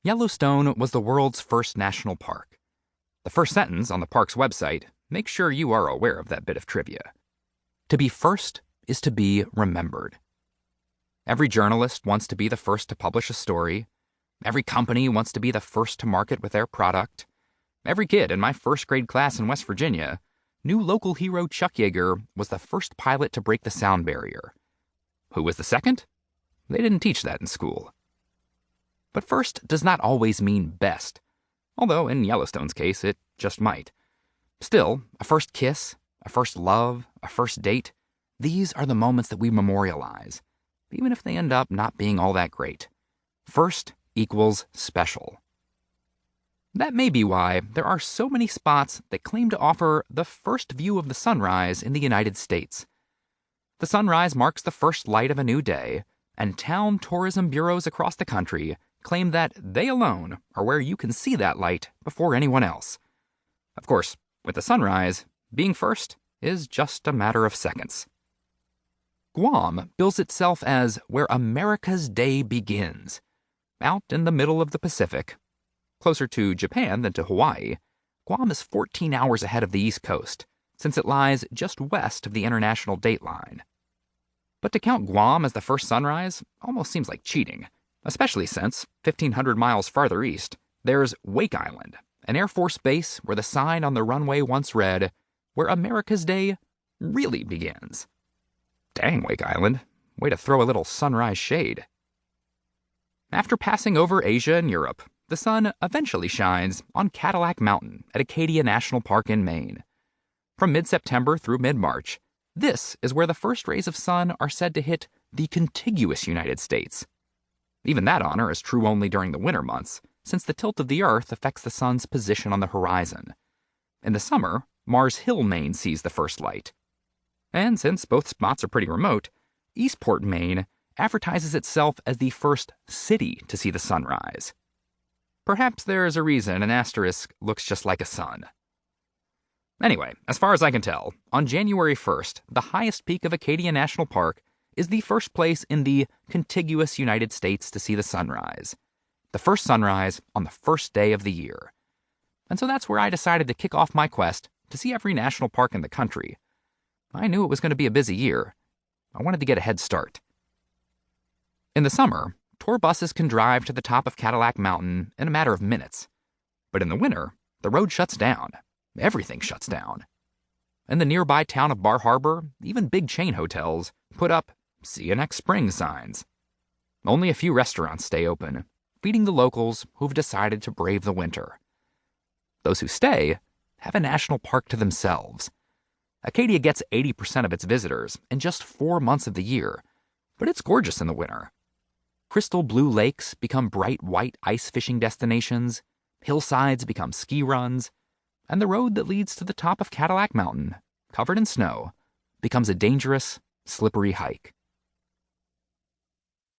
Yellowstone was the world's first national park. The first sentence on the park's website makes sure you are aware of that bit of trivia. To be first is to be remembered. Every journalist wants to be the first to publish a story. Every company wants to be the first to market with their product. Every kid in my first grade class in West Virginia knew local hero Chuck Yeager was the first pilot to break the sound barrier. Who was the second? They didn't teach that in school. But first does not always mean best, although in Yellowstone's case it just might. Still, a first kiss, a first love, a first date, these are the moments that we memorialize, even if they end up not being all that great. First equals special. That may be why there are so many spots that claim to offer the first view of the sunrise in the United States. The sunrise marks the first light of a new day, and town tourism bureaus across the country claim that they alone are where you can see that light before anyone else. Of course, with the sunrise, being first is just a matter of seconds. Guam bills itself as where America's day begins. Out in the middle of the Pacific, closer to Japan than to Hawaii, Guam is 14 hours ahead of the East Coast, since it lies just west of the international dateline. But to count Guam as the first sunrise almost seems like cheating, especially since, 1,500 miles farther east, there's Wake Island, an Air Force base where the sign on the runway once read, "Where America's Day really begins." Dang, Wake Island. Way to throw a little sunrise shade. After passing over Asia and Europe, the sun eventually shines on Cadillac Mountain at Acadia National Park in Maine. From mid-September through mid-March, this is where the first rays of sun are said to hit the contiguous United States. Even that honor is true only during the winter months, since the tilt of the Earth affects the sun's position on the horizon. In the summer, Mars Hill, Maine sees the first light. And since both spots are pretty remote, Eastport, Maine advertises itself as the first city to see the sunrise. Perhaps there is a reason an asterisk looks just like a sun. Anyway, as far as I can tell, on January 1st, the highest peak of Acadia National Park is the first place in the contiguous United States to see the sunrise. The first sunrise on the first day of the year. And so that's where I decided to kick off my quest to see every national park in the country. I knew it was going to be a busy year. I wanted to get a head start. In the summer, tour buses can drive to the top of Cadillac Mountain in a matter of minutes. But in the winter, the road shuts down. Everything shuts down. In the nearby town of Bar Harbor, even big chain hotels put up "See you next spring" signs. Only a few restaurants stay open, feeding the locals who've decided to brave the winter. Those who stay have a national park to themselves. Acadia gets 80% of its visitors in just 4 months of the year, but it's gorgeous in the winter. Crystal blue lakes become bright white ice fishing destinations, hillsides become ski runs, and the road that leads to the top of Cadillac Mountain, covered in snow, becomes a dangerous, slippery hike.